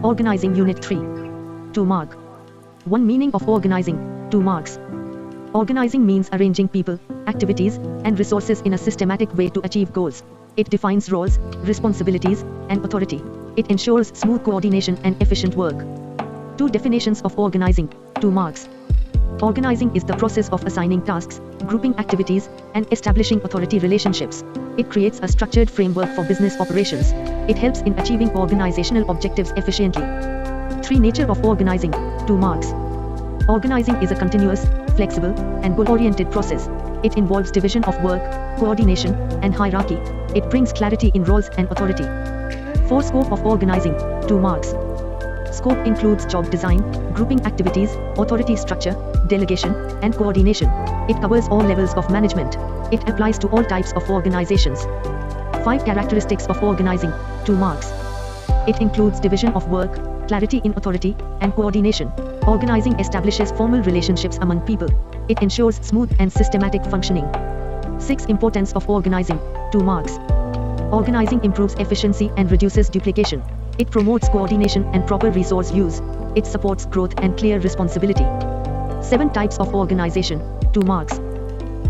Organizing Unit 3. 2 mark. 1 meaning of organizing, 2 marks. Organizing means arranging people, activities, and resources in a systematic way to achieve goals. It defines roles, responsibilities, and authority. It ensures smooth coordination and efficient work. 2 definitions of organizing, 2 marks. Organizing is the process of assigning tasks, grouping activities, and establishing authority relationships. It creates a structured framework for business operations. It helps in achieving organizational objectives efficiently. 3 nature of organizing, 2 marks. Organizing is a continuous, flexible, and goal-oriented process. It involves division of work, coordination, and hierarchy. It brings clarity in roles and authority. 4 scope of organizing, 2 marks. Scope includes job design, grouping activities, authority structure, delegation, and coordination. It covers all levels of management. It applies to all types of organizations. 5 characteristics of organizing, 2 marks. It includes division of work, clarity in authority, and coordination. Organizing establishes formal relationships among people. It ensures smooth and systematic functioning. 6 importance of organizing, 2 marks. Organizing improves efficiency and reduces duplication. It promotes coordination and proper resource use. It supports growth and clear responsibility. 7 types of organization, 2 marks.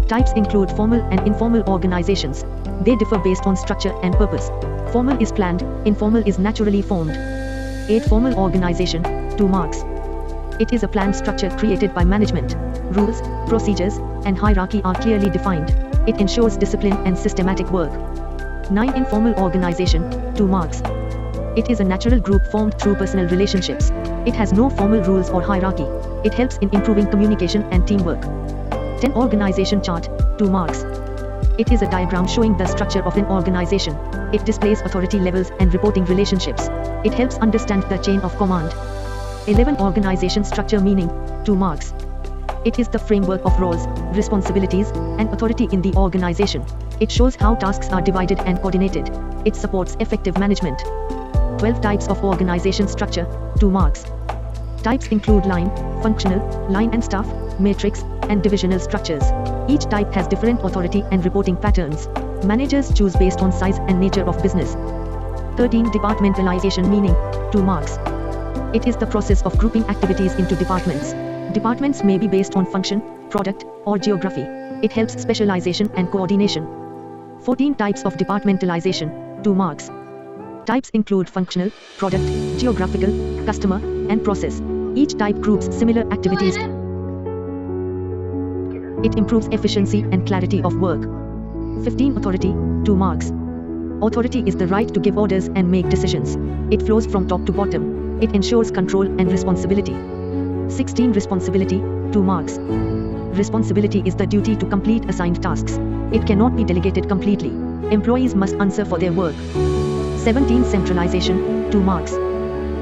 Types include formal and informal organizations. They differ based on structure and purpose. Formal is planned, informal is naturally formed. 8 formal organization, 2 marks. It is a planned structure created by management. Rules, procedures, and hierarchy are clearly defined. It ensures discipline and systematic work. 9 informal organization, 2 marks. It is a natural group formed through personal relationships. It has no formal rules or hierarchy. It helps in improving communication and teamwork. 10 organization chart, 2 marks. It is a diagram showing the structure of an organization. It displays authority levels and reporting relationships. It helps understand the chain of command. 11 organization structure meaning, 2 marks. It is the framework of roles, responsibilities, and authority in the organization. It shows how tasks are divided and coordinated. It supports effective management. 12 types of organization structure, 2 marks. Types include line, functional, line and staff, matrix, and divisional structures. Each type has different authority and reporting patterns. Managers choose based on size and nature of business. 13 departmentalization meaning, 2 marks. It is the process of grouping activities into departments. Departments may be based on function, product, or geography. It helps specialization and coordination. 14 types of departmentalization, 2 marks. Types include functional, product, geographical, customer, and process. Each type groups similar activities. It improves efficiency and clarity of work. 15 authority, 2 marks. Authority is the right to give orders and make decisions. It flows from top to bottom. It ensures control and responsibility. 16 responsibility, 2 marks. Responsibility is the duty to complete assigned tasks. It cannot be delegated completely. Employees must answer for their work. 17 centralization, 2 marks.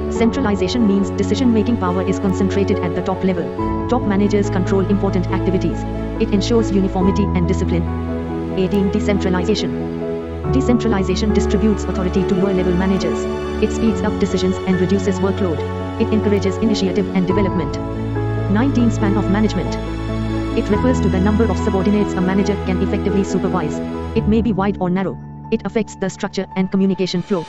Centralization means decision-making power is concentrated at the top level. Top managers control important activities. It ensures uniformity and discipline. 18 decentralization. Decentralization distributes authority to lower-level managers. It speeds up decisions and reduces workload. It encourages initiative and development. 19 span of management. It refers to the number of subordinates a manager can effectively supervise. It may be wide or narrow. It affects the structure and communication flow.